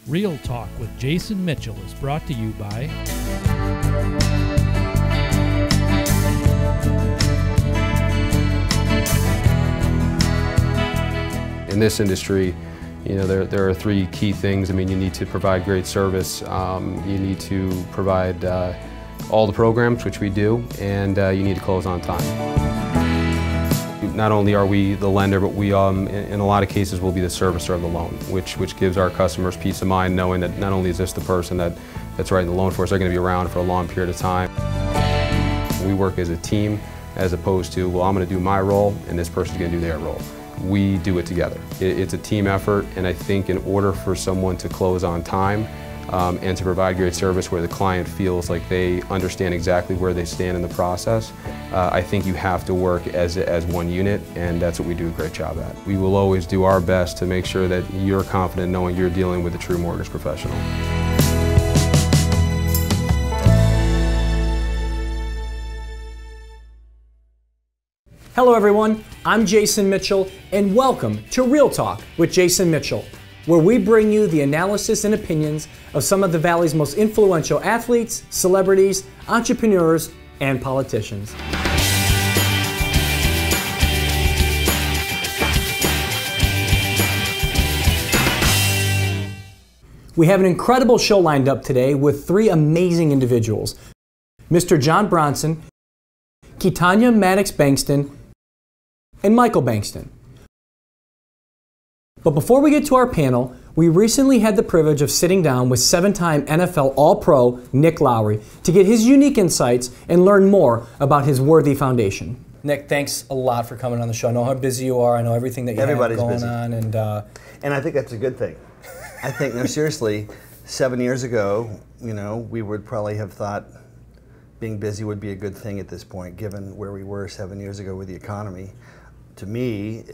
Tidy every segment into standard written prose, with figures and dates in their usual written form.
Real Talk with Jason Mitchell is brought to you by in this industry. You know, there are three key things. I mean, you need to provide great service, you need to provide all the programs, which we do, and you need to close on time. Not only are we the lender, but we, in a lot of cases, will be the servicer of the loan, which gives our customers peace of mind knowing that not only is this the person that's writing the loan for us, they're going to be around for a long period of time. We work as a team as opposed to, well, I'm going to do my role and this person's going to do their role. We do it together. It's a team effort, and I think in order for someone to close on time and to provide great service where the client feels like they understand exactly where they stand in the process, I think you have to work as one unit, and that's what we do a great job at. We will always do our best to make sure that you're confident knowing you're dealing with a true mortgage professional. Hello everyone, I'm Jason Mitchell, and welcome to Real Talk with Jason Mitchell, where we bring you the analysis and opinions of some of the Valley's most influential athletes, celebrities, entrepreneurs, and politicians. We have an incredible show lined up today with three amazing individuals: Mr. John Bronson, Ketanya Maddox-Bankston, and Michael Bankston. But before we get to our panel, we recently had the privilege of sitting down with seven-time NFL All-Pro Nick Lowry to get his unique insights and learn more about his worthy foundation. Nick, thanks a lot for coming on the show. I know how busy you are. I know everything that you have going busy. on. And I think that's a good thing. I think, no, seriously, 7 years ago, you know, we would probably have thought being busy would be a good thing at this point, given where we were 7 years ago with the economy. To me,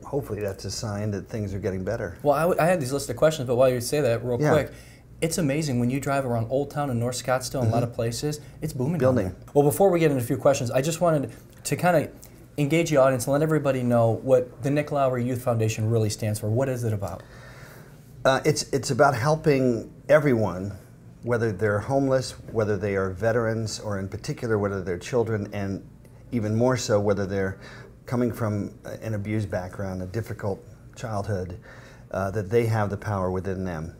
hopefully that's a sign that things are getting better. Well, I had these list of questions, but while you say that real quick, it's amazing when you drive around Old Town and North Scottsdale and a lot of places, it's booming down there. Well, before we get into a few questions, I just wanted to kind of engage the audience and let everybody know what the Nick Lowry Youth Foundation really stands for. What is it about? It's about helping everyone, whether they're homeless, whether they are veterans, or in particular whether they're children, and even more so whether they're coming from an abused background, a difficult childhood, that they have the power within them.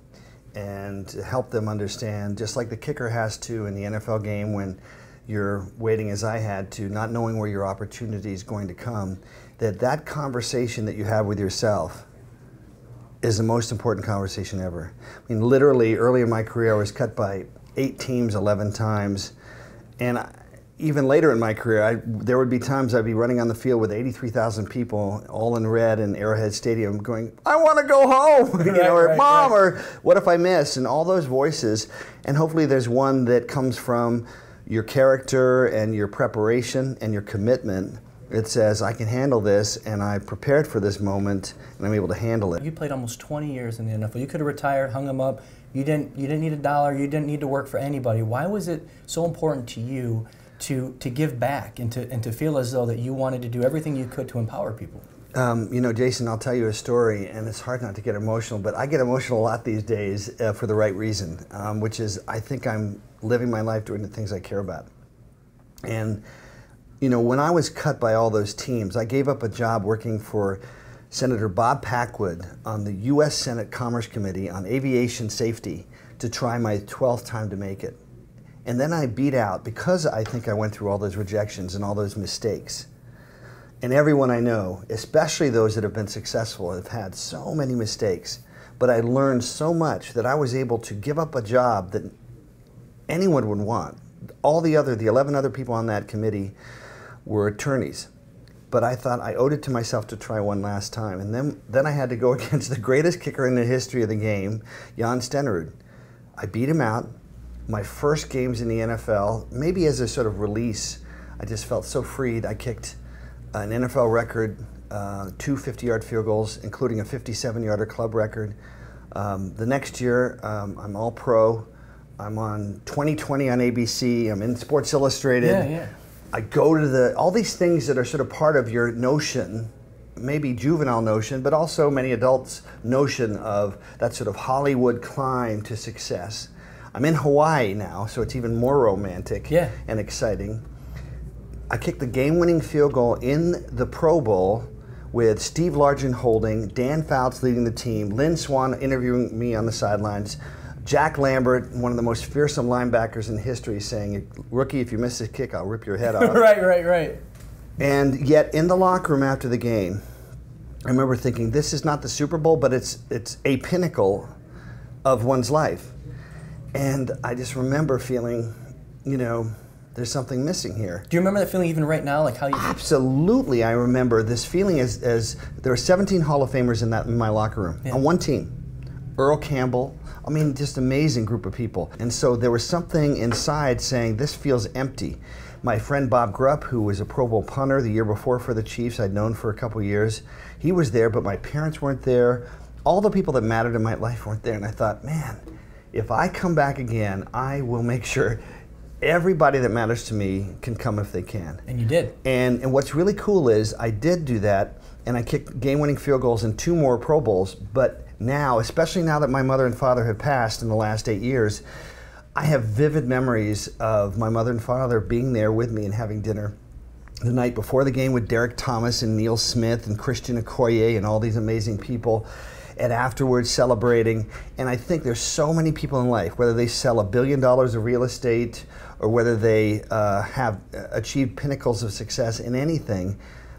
And to help them understand, just like the kicker has to in the NFL game when you're waiting, as I had to, not knowing where your opportunity is going to come, that conversation that you have with yourself is the most important conversation ever. I mean, literally, early in my career, I was cut by 8 teams 11 times, and even later in my career, there would be times I'd be running on the field with 83,000 people, all in red in Arrowhead Stadium, going, "I want to go home," you know, or "Mom," or "What if I miss?" And all those voices. And hopefully, there's one that comes from your character and your preparation and your commitment. It says, "I can handle this, and I prepared for this moment, and I'm able to handle it." You played almost 20 years in the NFL. You could have retired, hung them up. You didn't need a dollar. You didn't need to work for anybody. Why was it so important to you to give back and to feel as though that you wanted to do everything you could to empower people? You know, Jason, I'll tell you a story, and it's hard not to get emotional, but I get emotional a lot these days for the right reason, which is I think I'm living my life doing the things I care about. And you know, when I was cut by all those teams, I gave up a job working for Senator Bob Packwood on the U.S. Senate Commerce Committee on aviation safety to try my 12th time to make it. And then I beat out, because I think I went through all those rejections and all those mistakes. And everyone I know, especially those that have been successful, have had so many mistakes. But I learned so much that I was able to give up a job that anyone would want. All the 11 other people on that committee were attorneys. But I thought I owed it to myself to try one last time. And then I had to go against the greatest kicker in the history of the game, Jan Stenerud. I beat him out. My first games in the NFL, maybe as a sort of release, I just felt so freed. I kicked an NFL record, 2 50-yard field goals, including a 57-yarder club record. The next year, I'm all pro. I'm on 2020 on ABC. I'm in Sports Illustrated. Yeah, yeah. I go to all these things that are sort of part of your notion, maybe juvenile notion, but also many adults' notion of that sort of Hollywood climb to success. I'm in Hawaii now, so it's even more romantic and exciting. I kicked the game-winning field goal in the Pro Bowl with Steve Largent holding, Dan Fouts leading the team, Lynn Swann interviewing me on the sidelines, Jack Lambert, one of the most fearsome linebackers in history, saying, "Rookie, if you miss this kick, I'll rip your head off." Right. And yet, in the locker room after the game, I remember thinking, this is not the Super Bowl, but it's a pinnacle of one's life. And I just remember feeling, you know, there's something missing here. Do you remember that feeling even right now, like how you? Absolutely, I remember this feeling as there were 17 Hall of Famers in my locker room on one team. Earl Campbell, I mean, just amazing group of people. And so there was something inside saying, this feels empty. My friend Bob Grupp, who was a Pro Bowl punter the year before for the Chiefs, I'd known for a couple years, he was there, but my parents weren't there. All the people that mattered in my life weren't there. And I thought, man, if I come back again, I will make sure everybody that matters to me can come if they can. And you did. And what's really cool is I did do that, and I kicked game-winning field goals in 2 more Pro Bowls. But now, especially now that my mother and father have passed in the last 8 years, I have vivid memories of my mother and father being there with me and having dinner the night before the game with Derek Thomas and Neil Smith and Christian Okoye and all these amazing people, and afterwards celebrating. And I think there's so many people in life, whether they sell $1 billion of real estate or whether they have achieved pinnacles of success in anything,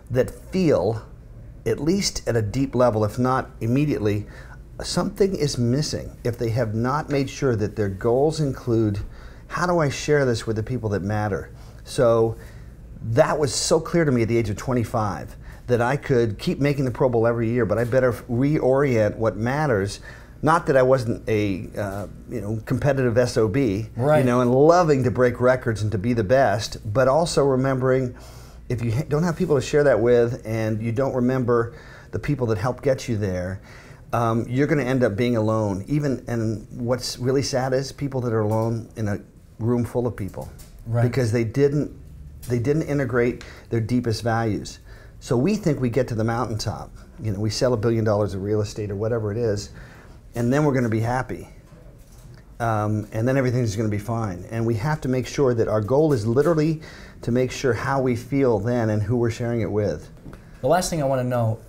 that feel, at least at a deep level, if not immediately, something is missing if they have not made sure that their goals include, how do I share this with the people that matter? So that was so clear to me at the age of 25, that I could keep making the Pro Bowl every year, but I better reorient what matters. Not that I wasn't a competitive SOB, and loving to break records and to be the best, but also remembering, if you don't have people to share that with and you don't remember the people that helped get you there, you're going to end up being alone. And what's really sad is people that are alone in a room full of people, because they didn't integrate their deepest values. So we think we get to the mountaintop, we sell $1 billion of real estate or whatever it is, and then we're going to be happy, and then everything's going to be fine. And we have to make sure that our goal is literally to make sure how we feel then and who we're sharing it with. The last thing I want to know,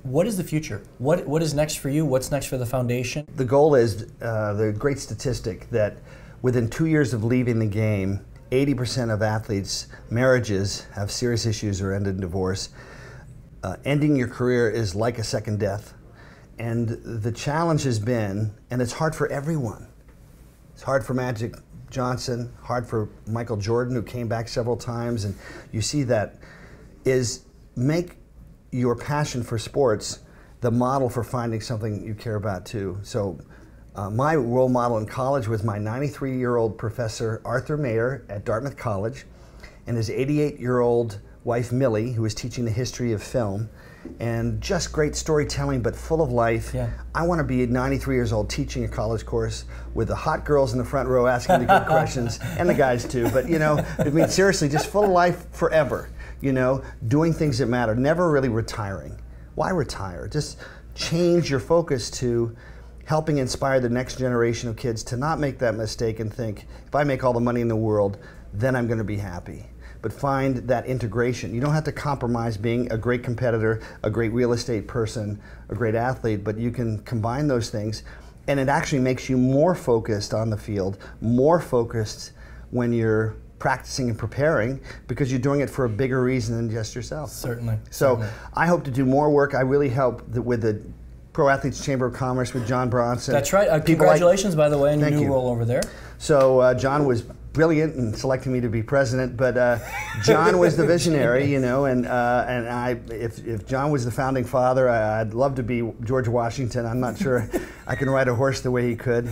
what is the future? What is next for you? What's next for the foundation? The goal is the great statistic that within 2 years of leaving the game, 80% of athletes' marriages have serious issues or end in divorce. Ending your career is like a second death. And the challenge has been, and it's hard for everyone. It's hard for Magic Johnson, hard for Michael Jordan, who came back several times, and you see that, is make your passion for sports the model for finding something you care about too. So my role model in college was my 93-year-old professor, Arthur Mayer, at Dartmouth College, and his 88-year-old wife, Millie, who was teaching the history of film, and just great storytelling, but full of life. Yeah. I want to be 93 years old teaching a college course with the hot girls in the front row asking the good questions, and the guys too, but I mean, seriously, just full of life forever, doing things that matter, never really retiring. Why retire? Just change your focus to helping inspire the next generation of kids to not make that mistake and think, if I make all the money in the world, then I'm going to be happy. But find that integration. You don't have to compromise being a great competitor, a great real estate person, a great athlete, but you can combine those things, and it actually makes you more focused on the field, more focused when you're practicing and preparing, because you're doing it for a bigger reason than just yourself. Certainly. So certainly. I hope to do more work. I really help with the Pro Athletes Chamber of Commerce with John Bronson. That's right. Congratulations, by the way, on your new role over there. So John was brilliant in selecting me to be president, but John was the visionary, and if John was the founding father, I'd love to be George Washington. I'm not sure I can ride a horse the way he could,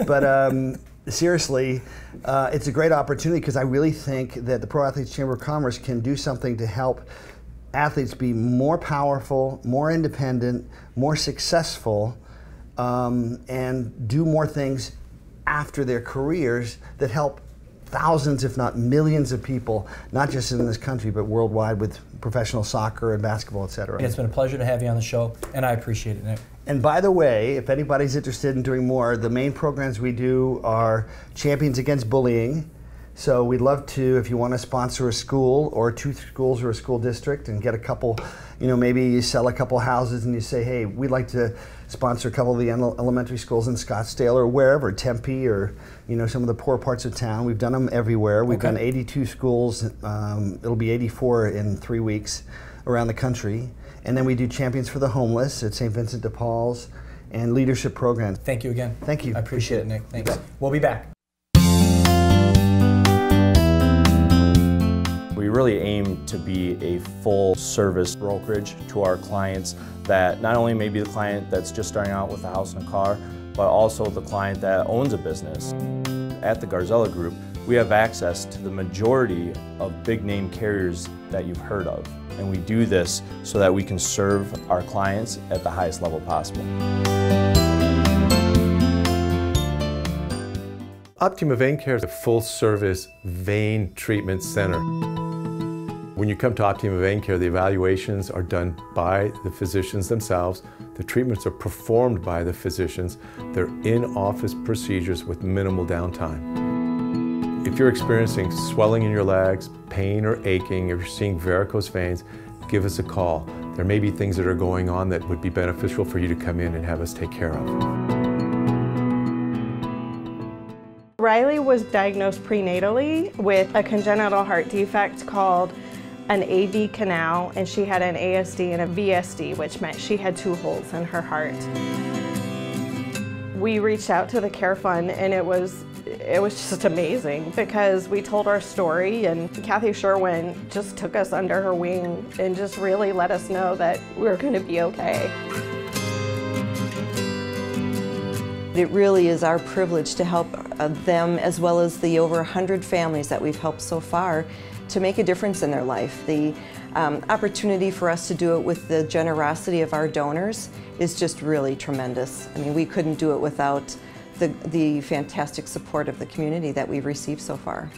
but seriously, it's a great opportunity, because I really think that the Pro Athletes Chamber of Commerce can do something to help athletes be more powerful, more independent, more successful, and do more things after their careers that help thousands, if not millions of people, not just in this country, but worldwide with professional soccer and basketball, et cetera. It's been a pleasure to have you on the show, and I appreciate it, Nick. And by the way, if anybody's interested in doing more, the main programs we do are Champions Against Bullying. So we'd love to, if you want to sponsor a school or 2 schools or a school district and get a couple, you know, maybe you sell a couple houses and you say, hey, we'd like to sponsor a couple of the elementary schools in Scottsdale or wherever, Tempe or, you know, some of the poor parts of town. We've done them everywhere. We've done 82 schools. It'll be 84 in 3 weeks around the country. And then we do Champions for the Homeless at St. Vincent de Paul's and leadership programs. Thank you again. Thank you. I appreciate it, Nick. Thanks. We'll be back. We really aim to be a full service brokerage to our clients that not only may be the client that's just starting out with a house and a car, but also the client that owns a business. At the Garzella Group, we have access to the majority of big name carriers that you've heard of. And we do this so that we can serve our clients at the highest level possible. Optima Vein Care is a full-service vein treatment center. When you come to Optima Vein Care, the evaluations are done by the physicians themselves. The treatments are performed by the physicians. They're in-office procedures with minimal downtime. If you're experiencing swelling in your legs, pain or aching, if you're seeing varicose veins, give us a call. There may be things that are going on that would be beneficial for you to come in and have us take care of. Riley was diagnosed prenatally with a congenital heart defect called an AV canal, and she had an ASD and a VSD, which meant she had 2 holes in her heart. We reached out to the Care Fund, and it was just amazing because we told our story, and Kathy Sherwin just took us under her wing and just really let us know that we were going to be okay. It really is our privilege to help them, as well as the over 100 families that we've helped so far, to make a difference in their life. The opportunity for us to do it with the generosity of our donors is just really tremendous. I mean, we couldn't do it without the fantastic support of the community that we've received so far.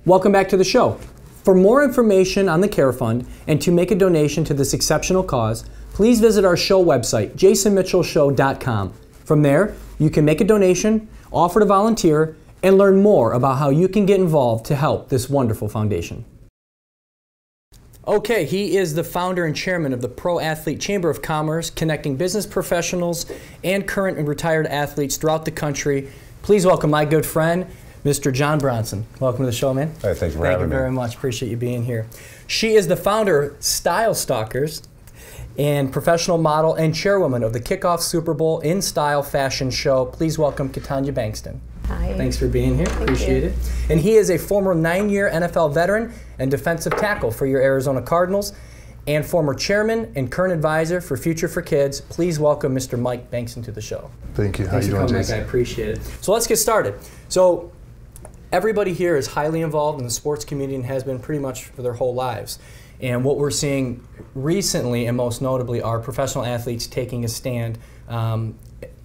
Welcome back to the show. For more information on the Care Fund and to make a donation to this exceptional cause, please visit our show website, jasonmitchellshow.com. From there, you can make a donation, offer to volunteer, and learn more about how you can get involved to help this wonderful foundation. Okay, he is the founder and chairman of the Pro Athlete Chamber of Commerce, connecting business professionals and current and retired athletes throughout the country. Please welcome my good friend, Mr. John Bronson. Welcome to the show, man. Hey, thanks for having me. Thank you very much. Appreciate you being here. She is the founder of Style Stalkers and professional model and chairwoman of the Kickoff Super Bowl in Style Fashion Show. Please welcome Katanya Bankston. Hi. Thanks for being here. Appreciate it. And he is a former 9-year NFL veteran and defensive tackle for your Arizona Cardinals and former chairman and current advisor for Future for Kids. Please welcome Mr. Mike Bankston to the show. Thank you. How Thanks you for doing, coming, Jason? Mike. I appreciate it. So let's get started. So everybody here is highly involved in the sports community and has been pretty much for their whole lives. And what we're seeing recently, and most notably, are professional athletes taking a stand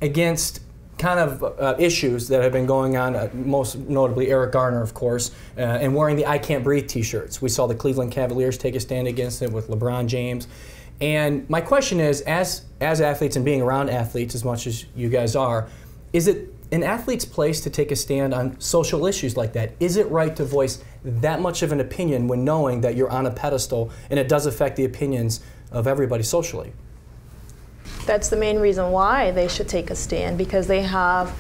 against kind of issues that have been going on, most notably Eric Garner, of course, and wearing the I Can't Breathe t-shirts. We saw the Cleveland Cavaliers take a stand against it with LeBron James. And my question is, as athletes and being around athletes as much as you guys are, is it an athlete's place to take a stand on social issues like that? Is it right to voice that much of an opinion when knowing that you're on a pedestal and it does affect the opinions of everybody socially? That's the main reason why they should take a stand, because they have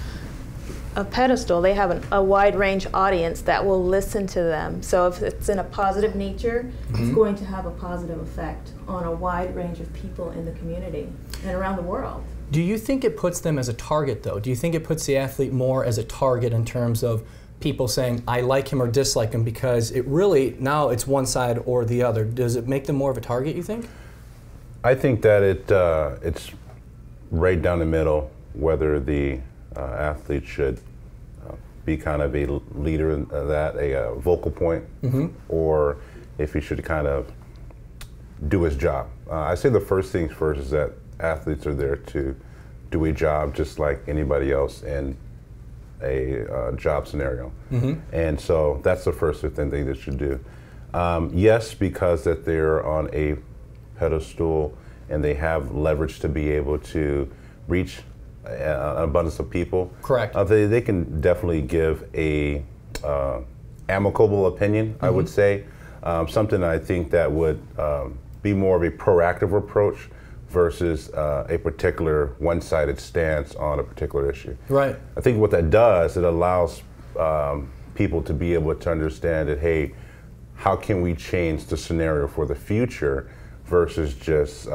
a pedestal. They have a wide range audience that will listen to them. So if it's in a positive nature, it's going to have a positive effect on a wide range of people in the community and around the world. Do you think it puts them as a target, though? Do you think it puts the athlete more as a target in terms of people saying, I like him or dislike him, because it really, now it's one side or the other? Does it make them more of a target, you think? I think that it's right down the middle, whether the athlete should be kind of a leader in that, a vocal point, or if he should kind of do his job. I say the first things first is that athletes are there to do a job just like anybody else in a job scenario. And so that's the first thing they should do. Yes, because that they're on a pedestal and they have leverage to be able to reach an abundance of people. Correct. They can definitely give a amicable opinion, I would say. Something I think that would be more of a proactive approach versus a particular one-sided stance on a particular issue. Right. I think what that does, it allows people to be able to understand that, hey, how can we change the scenario for the future versus just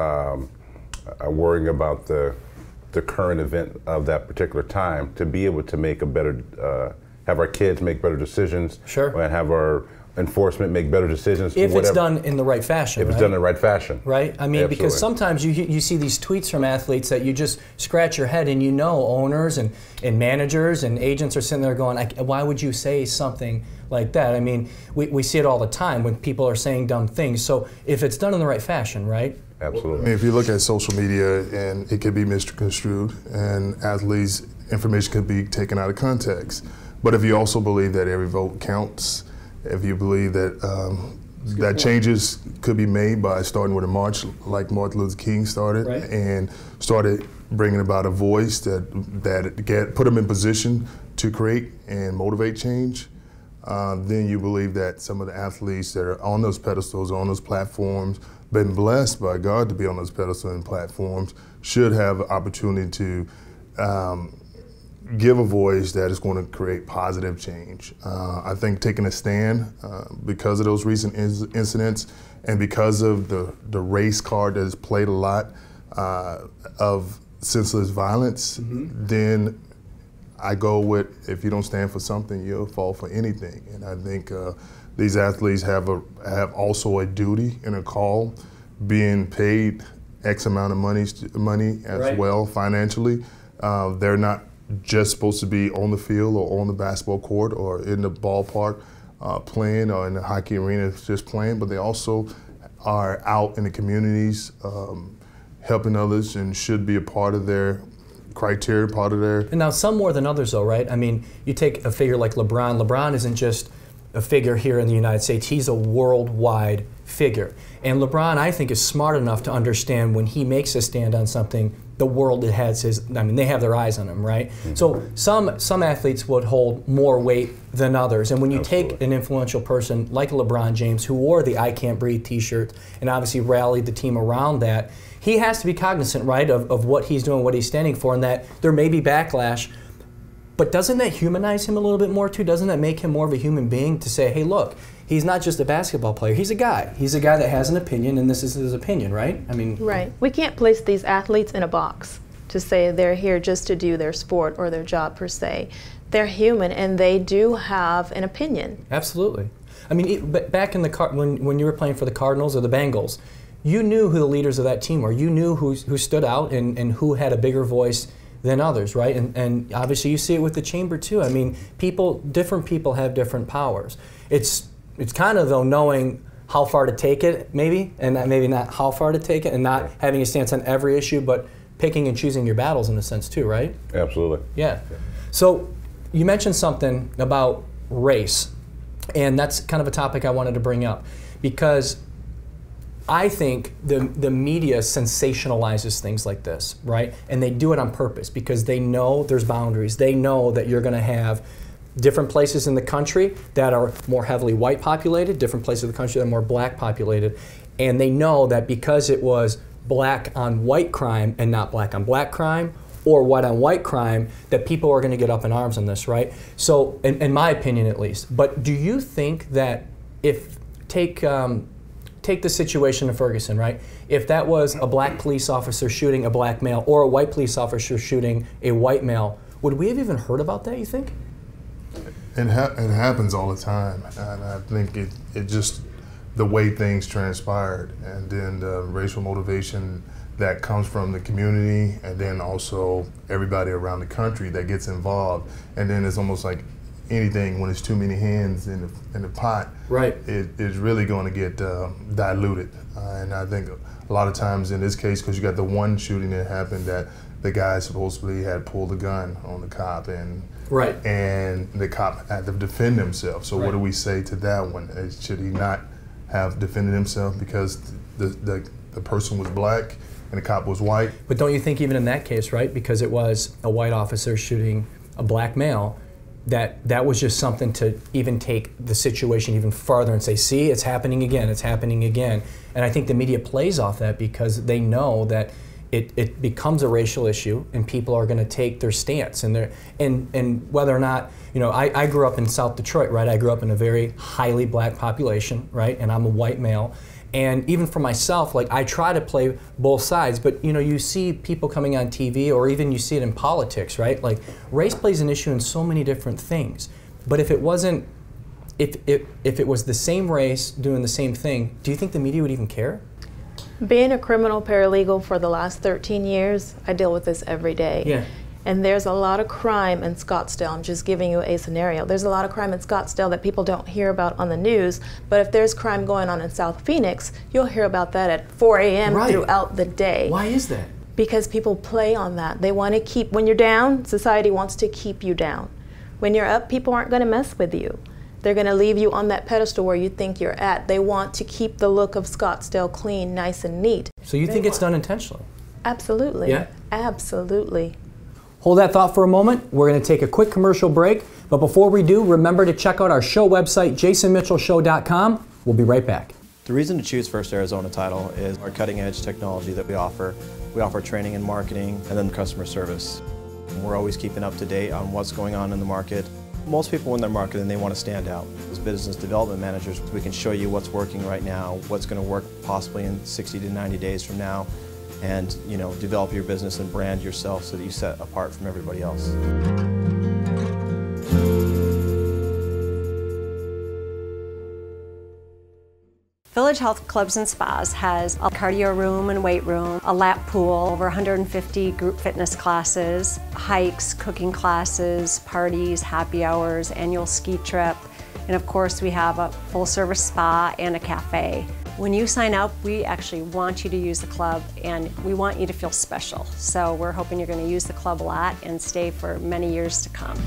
worrying about the current event of that particular time, to be able to make a better, have our kids make better decisions, and have our enforcement make better decisions. If it's done in the right fashion. If it's done in the right fashion. Right? I mean, because sometimes you see these tweets from athletes that you just scratch your head, and you know owners and managers and agents are sitting there going, why would you say something like that? I mean, we see it all the time when people are saying dumb things. So if it's done in the right fashion, right? Absolutely. I mean, if you look at social media, and it could be misconstrued, and athletes' information could be taken out of context. But if you also believe that every vote counts, if you believe that that changes could be made by starting with a march like Martin Luther King started, and started bringing about a voice that put them in position to create and motivate change, then you believe that some of the athletes that are on those pedestals, on those platforms, been blessed by God to be on those pedestals and platforms, should have an opportunity to give a voice that is going to create positive change. I think taking a stand because of those recent incidents, and because of the race card that has played a lot of senseless violence, then I go with, if you don't stand for something, you'll fall for anything. And I think these athletes have also a duty and a call, being paid X amount of money as well financially. They're not just supposed to be on the field or on the basketball court or in the ballpark playing, or in the hockey arena just playing, but they also are out in the communities helping others, and should be a part of their criteria, part of their... And now some more than others though, right? I mean, you take a figure like LeBron. LeBron isn't just a figure here in the United States, he's a worldwide figure. And LeBron, I think, is smart enough to understand when he makes a stand on something, the world has they have their eyes on him, right? So some athletes would hold more weight than others. And when you take an influential person like LeBron James, who wore the I Can't Breathe t-shirt and obviously rallied the team around that, he has to be cognizant, right, of what he's doing, what he's standing for, and that there may be backlash. But doesn't that humanize him a little bit more too? Doesn't that make him more of a human being to say, hey, look, he's not just a basketball player, he's a guy. He's a guy that has an opinion, and this is his opinion, right? I mean... Right. We can't place these athletes in a box to say they're here just to do their sport or their job per se. They're human, and they do have an opinion. Absolutely. I mean, back in the when you were playing for the Cardinals or the Bengals, you knew who the leaders of that team were. You knew who stood out and who had a bigger voice than others, right? And obviously you see it with the chamber too. I mean, different people have different powers. It's kind of, though, knowing how far to take it, maybe, and maybe not how far to take it, and not having a stance on every issue, but picking and choosing your battles in a sense too, right? Absolutely. Yeah. So you mentioned something about race, and that's kind of a topic I wanted to bring up, because I think the media sensationalizes things like this, right? And they do it on purpose because they know there's boundaries. They know that you're going to have different places in the country that are more heavily white populated, different places of the country that are more black populated. And they know that because it was black on white crime and not black on black crime, or white on white crime, that people are going to get up in arms on this, right? So, in my opinion at least. But do you think that if, take the situation in Ferguson, right? If that was a black police officer shooting a black male, or a white police officer shooting a white male, would we have even heard about that, you think? It happens all the time, and I think it just, the way things transpired, and then the racial motivation that comes from the community, and then also everybody around the country that gets involved, and then it's almost like anything, when it's too many hands in the pot, right, it is really going to get diluted. And I think a lot of times in this case, because you got the one shooting that happened, that the guy supposedly had pulled a gun on the cop, and right, and the cop had to defend himself. So what do we say to that one? Should he not have defended himself because the person was black and the cop was white? But don't you think even in that case, right, because it was a white officer shooting a black male, that was just something to even take the situation even farther and say, see, it's happening again, it's happening again. And I think the media plays off that because they know that it becomes a racial issue and people are going to take their stance. And whether or not, you know, I grew up in South Detroit, right? I grew up in a very highly black population, right? And I'm a white male. And even for myself, like, I try to play both sides, but you know, you see people coming on TV, or even you see it in politics, right? Like, race plays an issue in so many different things. But if it wasn't, if it was the same race doing the same thing, do you think the media would even care? Being a criminal paralegal for the last 13 years, I deal with this every day. Yeah. And there's a lot of crime in Scottsdale. I'm just giving you a scenario. There's a lot of crime in Scottsdale that people don't hear about on the news, but if there's crime going on in South Phoenix, you'll hear about that at 4 a.m. Right. throughout the day. Why is that? Because people play on that. They want to keep, when you're down, society wants to keep you down. When you're up, people aren't going to mess with you. They're going to leave you on that pedestal where you think you're at. They want to keep the look of Scottsdale clean, nice and neat. So you think it's done intentionally? Absolutely. Yeah? Absolutely. Hold that thought for a moment. We're going to take a quick commercial break. But before we do, remember to check out our show website, jasonmitchellshow.com. We'll be right back. The reason to choose First Arizona Title is our cutting edge technology that we offer. We offer training and marketing and then customer service. And we're always keeping up to date on what's going on in the market. Most people in their market, and they want to stand out. As business development managers, we can show you what's working right now, what's going to work possibly in 60 to 90 days from now, and you know, develop your business and brand yourself so that you set apart from everybody else. Village Health Clubs and Spas has a cardio room and weight room, a lap pool, over 150 group fitness classes, hikes, cooking classes, parties, happy hours, annual ski trip, and of course we have a full-service spa and a cafe. When you sign up, we actually want you to use the club and we want you to feel special. So we're hoping you're going to use the club a lot and stay for many years to come.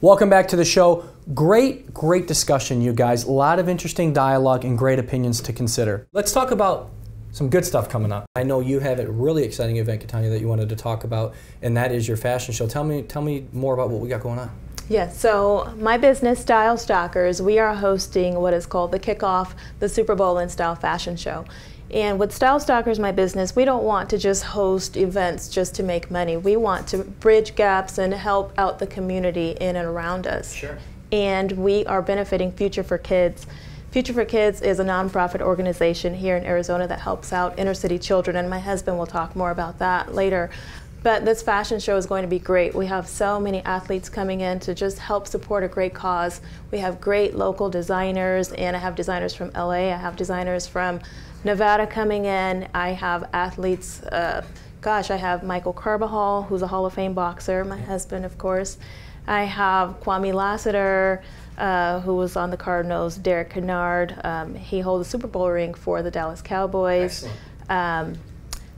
Welcome back to the show. Great discussion, you guys. A lot of interesting dialogue and great opinions to consider. Let's talk about some good stuff coming up. I know you have a really exciting event, Katanya, that you wanted to talk about, and that is your fashion show. Tell me more about what we got going on. Yes, so my business, Style Stalkers, we are hosting what is called the Kickoff, the Super Bowl in Style Fashion Show. And with Style Stalkers, my business, we don't want to just host events just to make money. We want to bridge gaps and help out the community in and around us. Sure. And we are benefiting Future for Kids. Future for Kids is a nonprofit organization here in Arizona that helps out inner city children, and my husband will talk more about that later. But this fashion show is going to be great. We have so many athletes coming in to just help support a great cause. We have great local designers, and I have designers from LA, I have designers from Nevada coming in. I have athletes, I have Michael Carbajal, who's a Hall of Fame boxer, my husband, of course. I have Kwame Lassiter, who was on the Cardinals, Derek Kennard. He holds a Super Bowl ring for the Dallas Cowboys.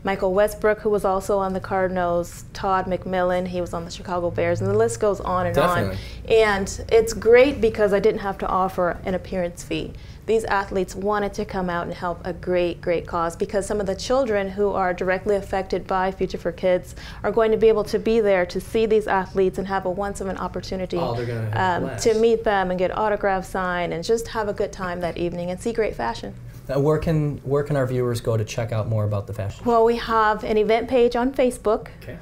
Michael Westbrook, who was also on the Cardinals, Todd McMillan, he was on the Chicago Bears, and the list goes on and on. And it's great because I didn't have to offer an appearance fee. These athletes wanted to come out and help a great cause, because some of the children who are directly affected by Future for Kids are going to be able to be there to see these athletes and have a once-in-a opportunity to meet them and get autographs signed and just have a good time that evening and see great fashion. Where can our viewers go to check out more about the fashion? Well, we have an event page on Facebook, okay.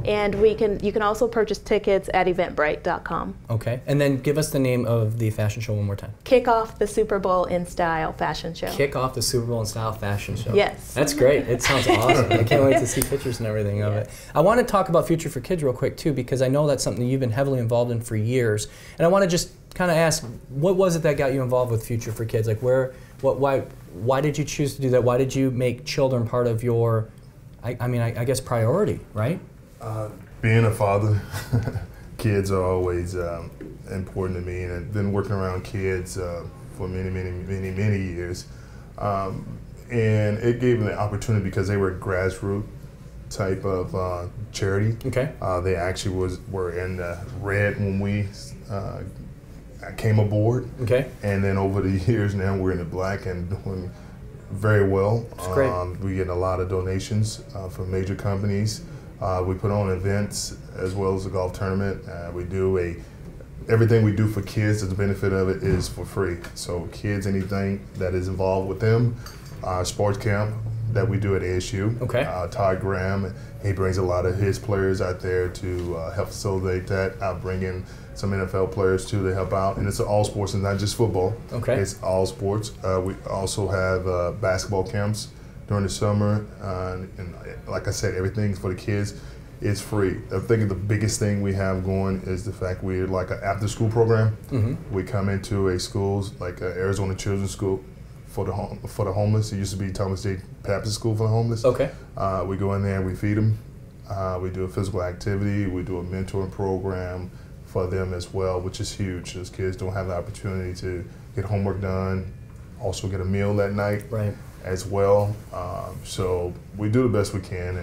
And you can also purchase tickets at eventbrite.com. Okay, and then give us the name of the fashion show one more time. Kick Off the Super Bowl in Style Fashion Show. Kick Off the Super Bowl in Style Fashion Show. Yes. That's great. It sounds awesome. I can't wait to see pictures and everything of it. I want to talk about Future for Kids real quick too, because I know that's something you've been heavily involved in for years, and I want to just kind of ask, what was it that got you involved with Future for Kids? Like, why Why did you choose to do that? Why did you make children part of your, I guess, priority, right? Being a father, kids are always important to me, and I've been working around kids for many years. And it gave me the opportunity because they were grassroots type of charity. Okay. They actually were in the red when we came aboard. Okay. And then over the years now we're in the black and doing very well. That's great. We get a lot of donations from major companies. We put on events as well as a golf tournament. We do everything we do for kids, the benefit of it is for free. So kids, anything that is involved with them, sports camp that we do at ASU. Okay. Todd Graham, he brings a lot of his players out there to help facilitate that. I bring in some NFL players too to help out, and it's all sports and not just football. Okay. It's all sports. We also have basketball camps during the summer, and like I said, everything's for the kids. It's free. I think the biggest thing we have going is the fact we're like an after-school program. Mm-hmm. We come into a schools like Arizona Children's School for the homeless. It used to be Thomas J. Baptist School for the homeless. Okay. We go in there and we feed them. We do a physical activity. We do a mentoring program for them as well, which is huge. Those kids don't have the opportunity to get homework done, also get a meal that night. Right. As well, so we do the best we can,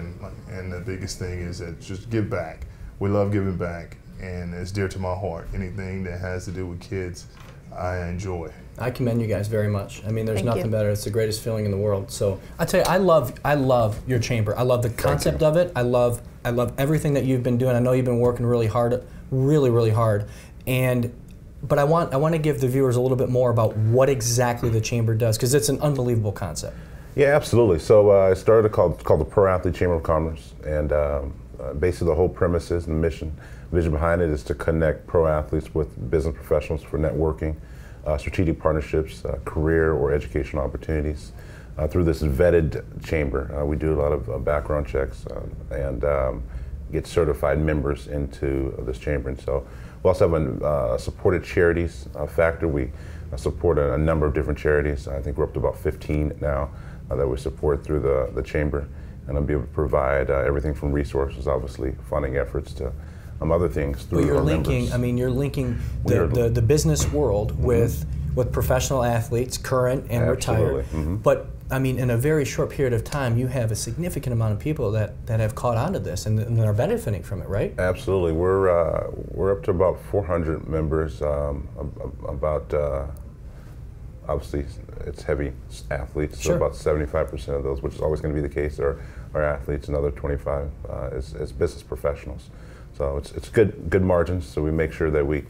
and the biggest thing is that just give back. We love giving back, and it's dear to my heart. Anything that has to do with kids, I enjoy. I commend you guys very much. I mean, there's Thank nothing you. better. It's the greatest feeling in the world. So I tell you, I love your chamber. I love the concept of it. I love everything that you've been doing. I know you've been working really hard, really hard, But I want to give the viewers a little bit more about what exactly the chamber does, because it's an unbelievable concept. Yeah, absolutely. So I started called the Pro Athlete Chamber of Commerce, and basically the whole premise is, and the vision behind it is to connect pro athletes with business professionals for networking, strategic partnerships, career or educational opportunities. Through this vetted chamber, we do a lot of background checks and get certified members into this chamber. And so we also have a supported charities factor. We support a number of different charities. I think we're up to about 15 now that we support through the chamber. And I'll be able to provide everything from resources, obviously, funding efforts to other things through But you're our linking, members. I mean, you're linking the business world with professional athletes, current and retired. But I mean, in a very short period of time, you have a significant amount of people that have caught on to this and are benefiting from it, right? Absolutely. We're up to about 400 members. Obviously, it's heavy athletes, so about 75% of those, which is always going to be the case, are athletes. Another 25 is business professionals. So it's good margins. So we make sure that we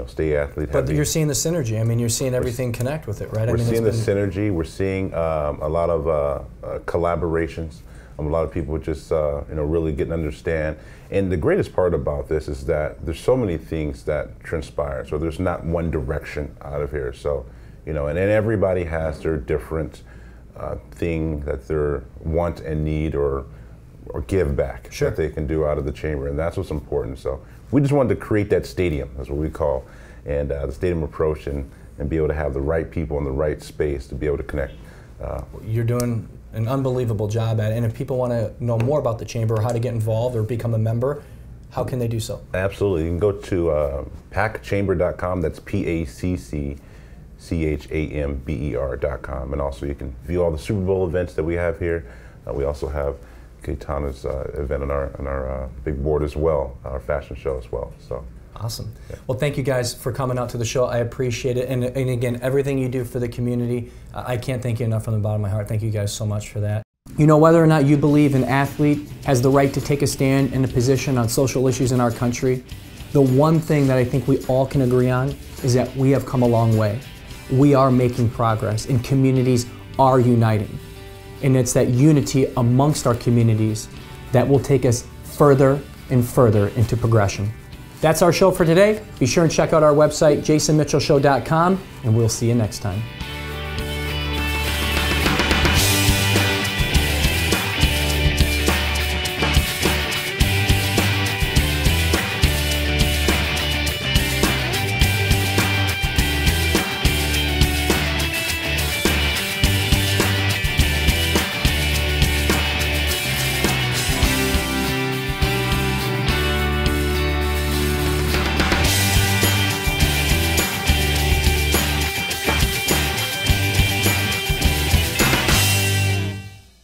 stay athlete heavy. But you're seeing the synergy. I mean, you're seeing everything connect with it, right? We're seeing the synergy. We're seeing a lot of collaborations. A lot of people just really getting to understand. And the greatest part about this is that there's so many things that transpire. So there's not one direction out of here. So and then everybody has their different thing that they want and need or give back that they can do out of the chamber, and that's what's important. So we just wanted to create that stadium, that's what we call, and the stadium approach, and be able to have the right people in the right space to be able to connect. You're doing an unbelievable job at it, and if people want to know more about the chamber or how to get involved or become a member, how can they do so? Absolutely, you can go to pacchamber.com, that's PACCCHAMBER.com, and also you can view all the Super Bowl events that we have here. We also have Keitana's event on our big board as well, our fashion show as well. So awesome. Yeah. Well, thank you guys for coming out to the show. I appreciate it, and again, everything you do for the community, I can't thank you enough from the bottom of my heart. Thank you guys so much for that. Whether or not you believe an athlete has the right to take a stand in a position on social issues in our country, the one thing that I think we all can agree on is that we have come a long way. We are making progress, and communities are uniting. And it's that unity amongst our communities that will take us further and further into progression. That's our show for today. Be sure and check out our website, jasonmitchellshow.com, and we'll see you next time.